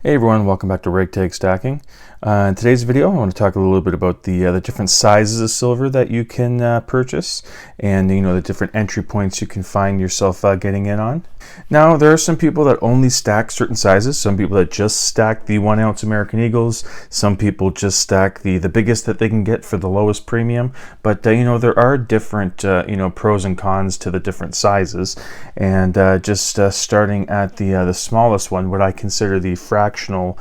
Hey everyone, welcome back to Ragtag Stacking. In today's video, I want to talk a little bit about the different sizes of silver that you can purchase, and the different entry points you can find yourself getting in on. Now, there are some people that only stack certain sizes. Some people that just stack the 1 ounce American Eagles. Some people just stack the biggest that they can get for the lowest premium. But there are different pros and cons to the different sizes. And starting at the smallest one, what I consider the fractional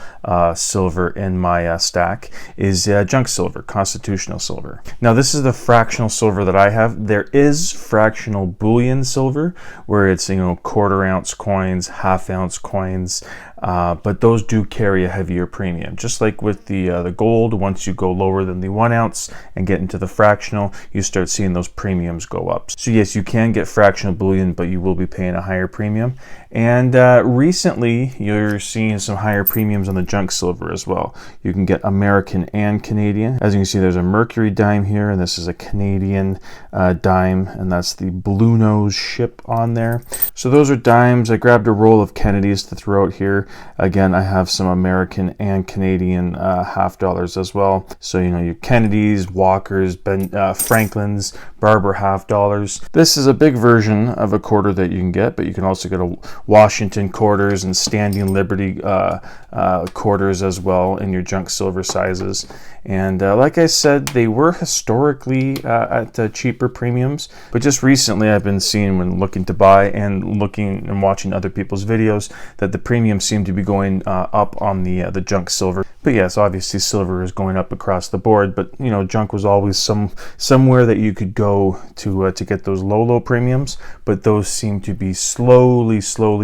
silver in my stack is junk silver, constitutional silver. Now, this is the fractional silver that I have. There is fractional bullion silver, where it's quarter ounce coins, half ounce coins, but those do carry a heavier premium. Just like with the gold, once you go lower than the 1 ounce and get into the fractional, you start seeing those premiums go up. So yes, you can get fractional bullion, but you will be paying a higher premium. And recently, you're seeing some higher premiums on the junk silver as well. You can get American and Canadian. As you can see, there's a Mercury dime here, and this is a Canadian dime, and that's the Blue Nose ship on there. So those are dimes. I grabbed a roll of Kennedys to throw out here. Again, I have some American and Canadian half dollars as well. So your Kennedys, Walkers, Franklins, Barber half dollars. This is a big version of a quarter that you can get, but you can also get a Washington quarters and Standing Liberty quarters as well in your junk silver sizes. And like I said, they were historically at cheaper premiums, but just recently I've been seeing, when looking to buy and looking and watching other people's videos, that the premiums seem to be going up on the junk silver. But yes, obviously silver is going up across the board, but junk was always somewhere that you could go to get those low premiums, but those seem to be slowly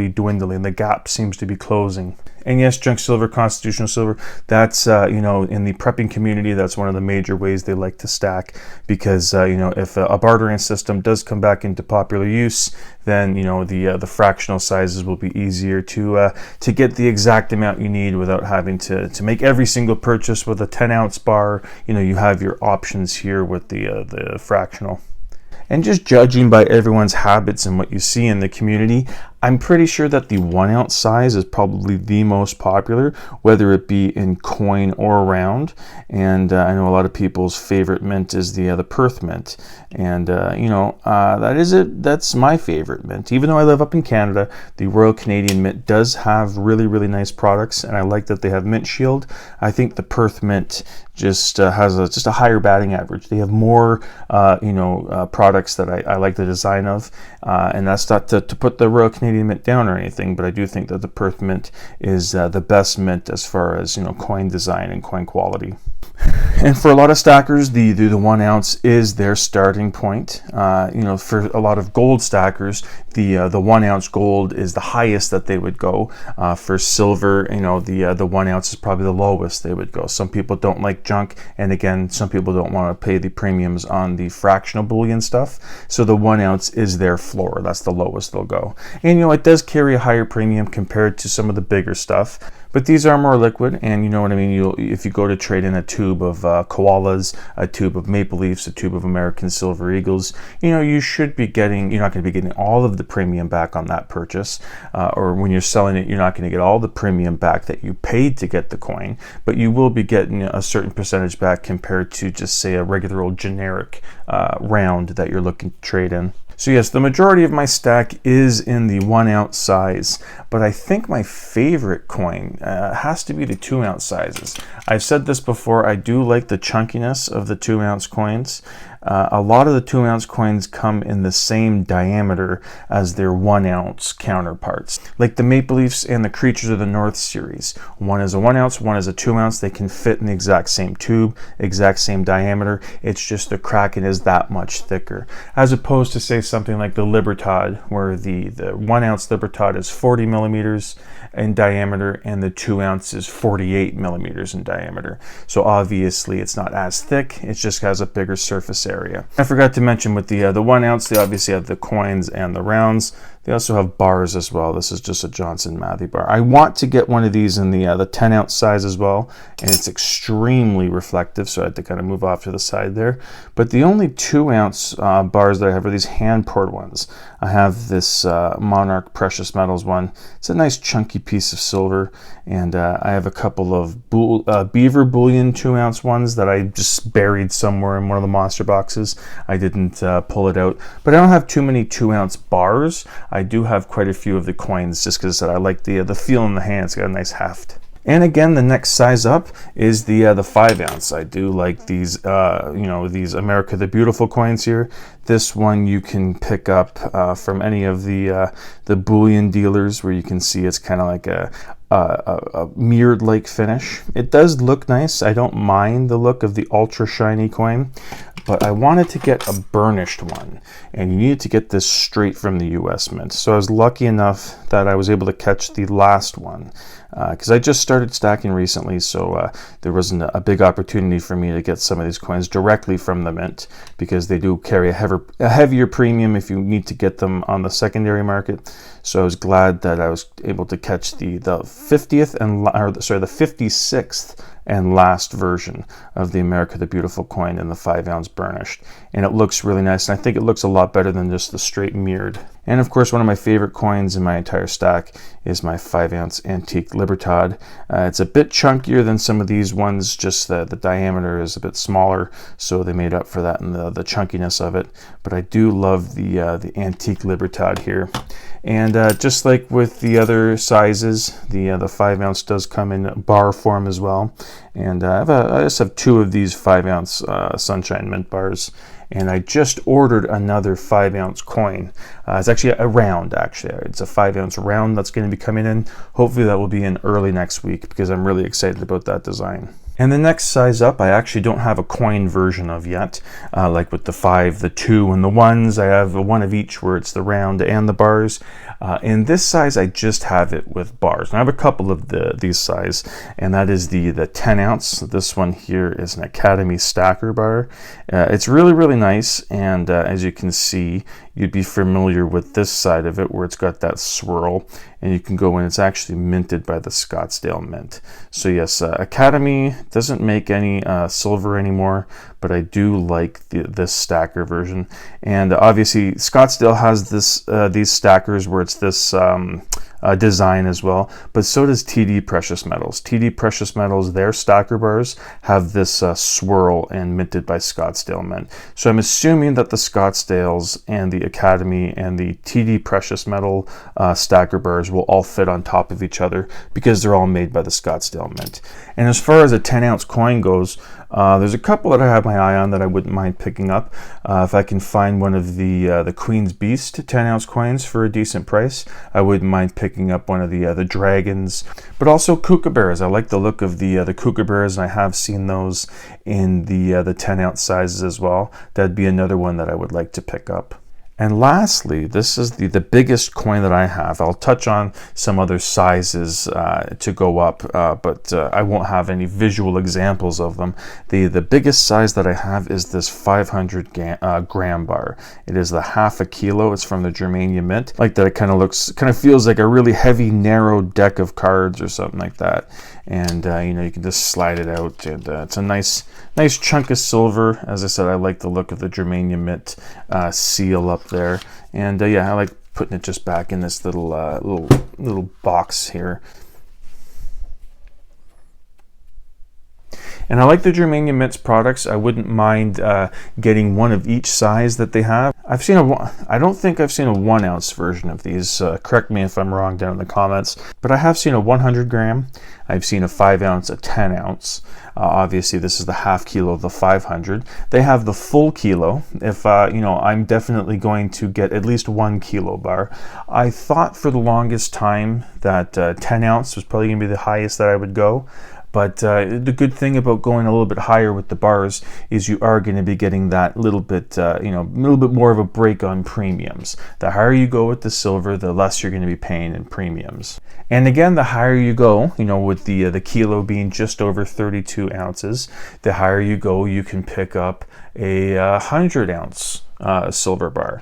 dwindling. The gap seems to be closing. And yes, junk silver, constitutional silver, that's, in the prepping community, that's one of the major ways they like to stack, because, if a bartering system does come back into popular use, then, the fractional sizes will be easier to get the exact amount you need without having to make every single purchase with a 10-ounce bar. You have your options here with the fractional. And just judging by everyone's habits and what you see in the community, I'm pretty sure that the 1 ounce size is probably the most popular, whether it be in coin or round. And I know a lot of people's favorite mint is the Perth mint, and that is it. That's my favorite mint. Even though I live up in Canada, the Royal Canadian Mint does have really nice products, and I like that they have Mint Shield. I think the Perth mint just has a higher batting average. They have more products that I like the design of, and that's not to put the Royal Canadian Mint down or anything, but I do think that the Perth mint is the best mint as far as coin design and coin quality. And for a lot of stackers, the 1 ounce is their starting point. For a lot of gold stackers, the 1 ounce gold is the highest that they would go. For silver, the 1 ounce is probably the lowest they would go. Some people don't like junk, and again, some people don't want to pay the premiums on the fractional bullion stuff. So the 1 ounce is their floor. That's the lowest they'll go. And it does carry a higher premium compared to some of the bigger stuff. But these are more liquid, and you know what I mean. If you go to trade in a tube of koalas, a tube of maple leafs, a tube of American silver eagles, you should be getting. You're not going to be getting all of the premium back on that purchase, or when you're selling it, you're not going to get all the premium back that you paid to get the coin. But you will be getting a certain percentage back compared to just say a regular old generic round that you're looking to trade in. So yes, the majority of my stack is in the 1 ounce size, but I think my favorite coin has to be the 2 ounce sizes. I've said this before, I do like the chunkiness of the 2 ounce coins. A lot of the 2 ounce coins come in the same diameter as their 1 ounce counterparts. Like the Maple Leafs and the Creatures of the North series. One is a 1 ounce, one is a 2 ounce. They can fit in the exact same tube, exact same diameter. It's just the Kraken is that much thicker. As opposed to say something like the Libertad, where the 1 ounce Libertad is 40 millimeters in diameter and the 2 ounce is 48 millimeters in diameter. So obviously it's not as thick, it just has a bigger surface area. I forgot to mention with the 1 ounce, they obviously have the coins and the rounds. They also have bars as well. This is just a Johnson Matthey bar. I want to get one of these in the 10 ounce size as well, and it's extremely reflective, so I had to kind of move off to the side there. But the only 2 ounce bars that I have are these hand poured ones. I have this Monarch Precious Metals one. It's a nice chunky piece of silver, and I have a couple of Beaver Bullion 2 ounce ones that I just buried somewhere in one of the monster boxes. I didn't pull it out, but I don't have too many 2 ounce bars. I do have quite a few of the coins just because I like the feel in the hand. It's got a nice heft. And again, the next size up is the 5 ounce. I do like these, these America the Beautiful coins here. This one you can pick up from any of the bullion dealers, where you can see it's kind of like a mirrored-like finish. It does look nice. I don't mind the look of the ultra shiny coin, but I wanted to get a burnished one, and you needed to get this straight from the US Mint. So I was lucky enough that I was able to catch the last one, because I just started stacking recently, so there wasn't a big opportunity for me to get some of these coins directly from the mint, because they do carry a heavier premium if you need to get them on the secondary market. So I was glad that I was able to catch the 50th and the 56th and last version of the America the Beautiful coin in the 5 ounce burnished, and it looks really nice, and I think it looks a lot better than just the straight mirrored. And of course, one of my favorite coins in my entire stack is my 5 ounce Antique Libertad. It's a bit chunkier than some of these ones, just the diameter is a bit smaller, so they made up for that in the chunkiness of it. But I do love the Antique Libertad here. And just like with the other sizes, the 5 ounce does come in bar form as well. And I just have 2 of these 5 ounce Sunshine Mint bars. And I just ordered another 5 ounce coin. It's actually a round, actually. It's a 5 ounce round that's going to be coming in. Hopefully that will be in early next week, because I'm really excited about that design. And the next size up, I actually don't have a coin version of yet. Like with the 5, the 2, and the 1s, I have one of each where it's the round and the bars. In this size, I just have it with bars. And I have a couple of these size, and that is the 10 ounce. This one here is an Academy Stacker bar. It's really, really nice, and as you can see, you'd be familiar with this side of it where it's got that swirl, and you can go in. It's actually minted by the Scottsdale Mint. So yes, Academy doesn't make any silver anymore, but I do like this stacker version. And obviously Scottsdale has these stackers where it's this design as well, but so does TD Precious Metals. TD Precious Metals, their stacker bars have this swirl and minted by Scottsdale Mint. So I'm assuming that the Scottsdales and the Academy and the TD Precious Metal stacker bars will all fit on top of each other, because they're all made by the Scottsdale Mint. And as far as a 10 ounce coin goes, there's a couple that I have my eye on that I wouldn't mind picking up. If I can find one of the Queen's Beast 10 ounce coins for a decent price, I wouldn't mind picking up one of the dragons, but also kookaburras. I like the look of the kookaburras, and I have seen those in the 10 ounce sizes as well. That'd be another one that I would like to pick up. And lastly, this is the biggest coin that I have. I'll touch on some other sizes to go up, but I won't have any visual examples of them. The biggest size that I have is this 500 gram bar. It is the half a kilo. It's from the Germania Mint. Like that, it kind of feels like a really heavy, narrow deck of cards or something like that. And you can just slide it out, and it's a nice chunk of silver. As I said, I like the look of the Germania Mint seal up there, and yeah, I like putting it just back in this little box here. And I like the Germania Mint's products. I wouldn't mind getting one of each size that they have. I don't think I've seen a 1 ounce version of these. Correct me if I'm wrong down in the comments. But I have seen a 100 gram. I've seen a 5 ounce, a 10 ounce. Obviously, this is the half kilo of the 500. They have the full kilo. If I'm definitely going to get at least 1 kilo bar. I thought for the longest time that 10 ounce was probably going to be the highest that I would go. But the good thing about going a little bit higher with the bars is you are going to be getting that little bit more of a break on premiums. The higher you go with the silver, the less you're going to be paying in premiums. And again, the higher you go, with the kilo being just over 32 ounces, the higher you go, you can pick up a 100 ounce silver bar.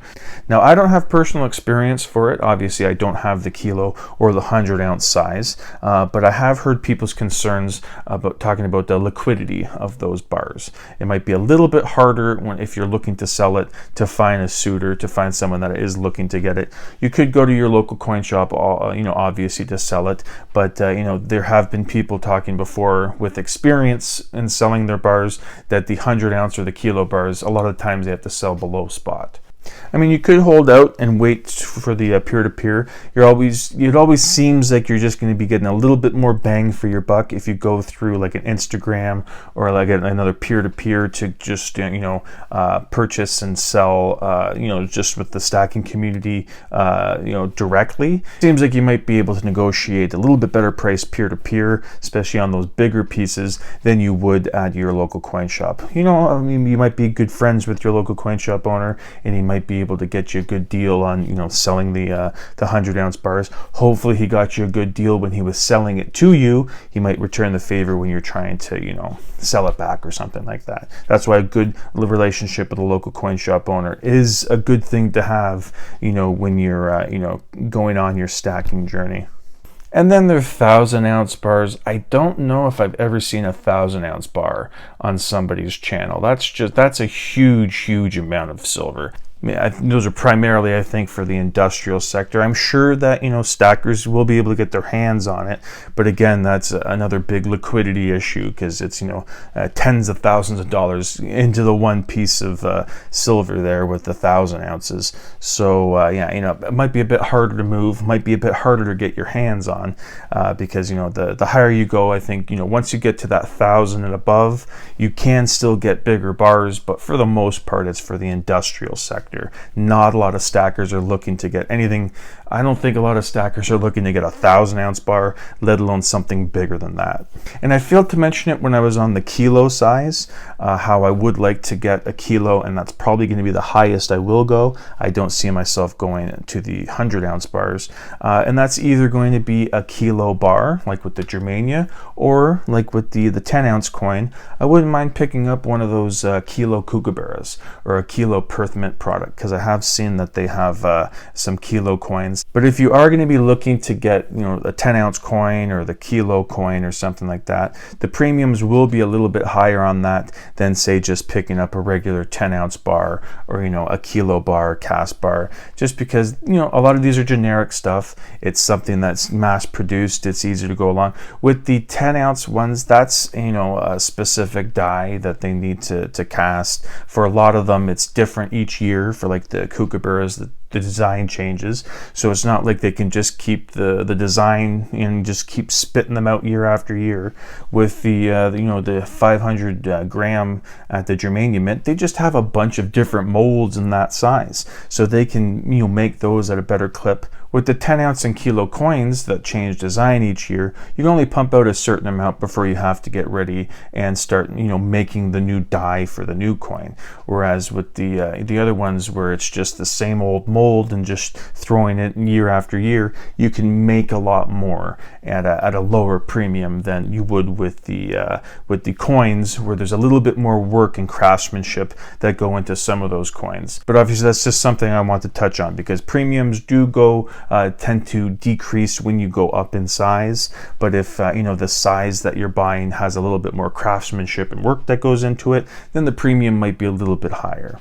Now, I don't have personal experience for it. Obviously, I don't have the kilo or the 100-ounce size, but I have heard people's concerns about talking about the liquidity of those bars. It might be a little bit harder if you're looking to sell it, to find a suitor, to find someone that is looking to get it. You could go to your local coin shop, obviously, to sell it, but there have been people talking before with experience in selling their bars that the 100-ounce or the kilo bars, a lot of times they have to sell below spot. I mean, you could hold out and wait for the peer-to-peer. It always seems like you're just going to be getting a little bit more bang for your buck if you go through like an Instagram or like another peer-to-peer to just purchase and sell just with the stacking community directly. Seems like you might be able to negotiate a little bit better price peer-to-peer, especially on those bigger pieces, than you would at your local coin shop. You might be good friends with your local coin shop owner, and he might be able to get you a good deal on selling the 100-ounce bars. Hopefully he got you a good deal when he was selling it to you. He might return the favor when you're trying to sell it back or something like that. That's why a good relationship with a local coin shop owner is a good thing to have when you're going on your stacking journey. And then there are 1,000-ounce bars. I don't know if I've ever seen a 1,000-ounce bar on somebody's channel. That's a huge amount of silver. Those are primarily, I think, for the industrial sector. I'm sure that stackers will be able to get their hands on it, but again, that's another big liquidity issue because it's tens of thousands of dollars into the one piece of silver there with the 1,000 ounces. So it might be a bit harder to move, might be a bit harder to get your hands on because the higher you go, I think once you get to that 1,000 and above, you can still get bigger bars, but for the most part, it's for the industrial sector. Not a lot of stackers are looking to get anything. I don't think a lot of stackers are looking to get a 1,000-ounce bar, let alone something bigger than that. And I failed to mention it when I was on the kilo size, how I would like to get a kilo, and that's probably going to be the highest I will go. I don't see myself going to the 100-ounce bars, and that's either going to be a kilo bar, like with the Germania, or like with the 10-ounce coin. I wouldn't mind picking up one of those kilo kookaburras or a kilo Perth Mint product, because I have seen that they have some kilo coins. But if you are going to be looking to get a 10-ounce coin or the kilo coin or something like that, the premiums will be a little bit higher on that than say just picking up a regular 10-ounce bar or a kilo bar, cast bar, just because a lot of these are generic stuff. It's something that's mass produced, it's easy to go along with. The 10-ounce ones, that's a specific die that they need to cast. For a lot of them, it's different each year. For like the kookaburras, the design changes, so it's not like they can just keep the design and just keep spitting them out year after year. With the 500 gram at the Germania Mint, they just have a bunch of different molds in that size, so they can make those at a better clip. With the 10-ounce and kilo coins that change design each year, you can only pump out a certain amount before you have to get ready and start making the new die for the new coin. Whereas with the other ones, where it's just the same old mold and just throwing it year after year, you can make a lot more at a lower premium than you would with the coins, where there's a little bit more work and craftsmanship that go into some of those coins. But obviously that's just something I want to touch on, because premiums do tend to decrease when you go up in size. But if the size that you're buying has a little bit more craftsmanship and work that goes into it, then the premium might be a little bit higher.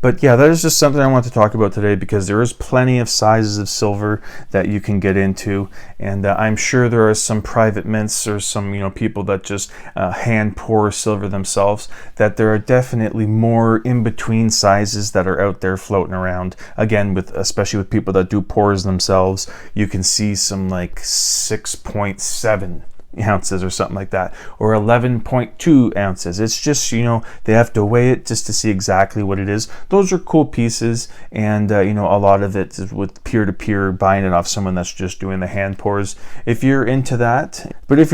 But yeah, that is just something I want to talk about today, because there is plenty of sizes of silver that you can get into, and I'm sure there are some private mints or some people that just hand pour silver themselves, that there are definitely more in between sizes that are out there floating around. Again, especially with people that do pours themselves, you can see some like 6.7 ounces or something like that, or 11.2 ounces. It's just they have to weigh it just to see exactly what it is. Those are cool pieces, and a lot of it is with peer-to-peer, buying it off someone that's just doing the hand pours. If you're into that, if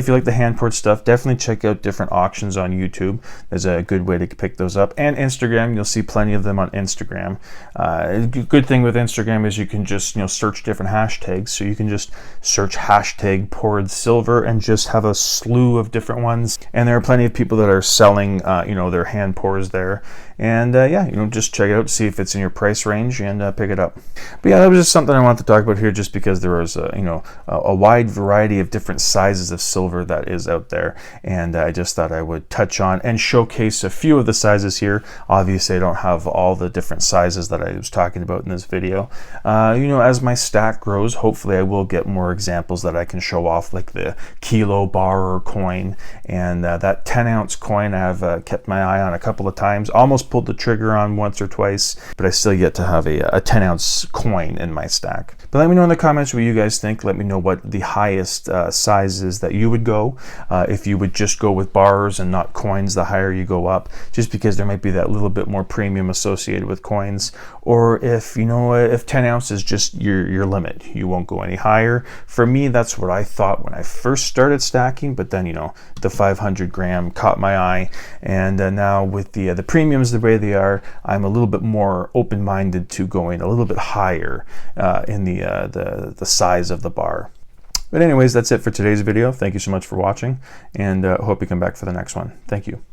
you like the hand poured stuff, definitely check out different auctions on YouTube. There's a good way to pick those up, and Instagram. You'll see plenty of them on Instagram. Good thing with Instagram is you can just search different hashtags, so you can just search hashtag poured silver, and just have a slew of different ones. And there are plenty of people that are selling, you know, their hand pours there. And yeah, you know, just check it out, see if it's in your price range, and pick it up. But yeah, that was just something I wanted to talk about here, just because there was you know, a wide variety of different sizes of silver that is out there, and I just thought I would touch on and showcase a few of the sizes here. Obviously, I don't have all the different sizes that I was talking about in this video. You know, as my stack grows, hopefully I will get more examples that I can show off, like the kilo bar or coin, and that 10-ounce coin I have kept my eye on a couple of times. Almost pulled the trigger on once or twice, but I still yet to have a 10-ounce coin in my stack. But let me know in the comments what you guys think. Let me know what the highest size is that you would go. If you would just go with bars and not coins, the higher you go up, just because there might be that little bit more premium associated with coins. Or if, you know, if 10 ounces is just your limit, you won't go any higher. For me, that's what I thought when I first started stacking, but then, you know, the 500 gram caught my eye, and now with the premiums the way they are, I'm a little bit more open-minded to going a little bit higher in the size of the bar. But anyways, that's it for today's video. Thank you so much for watching, and hope you come back for the next one. Thank you.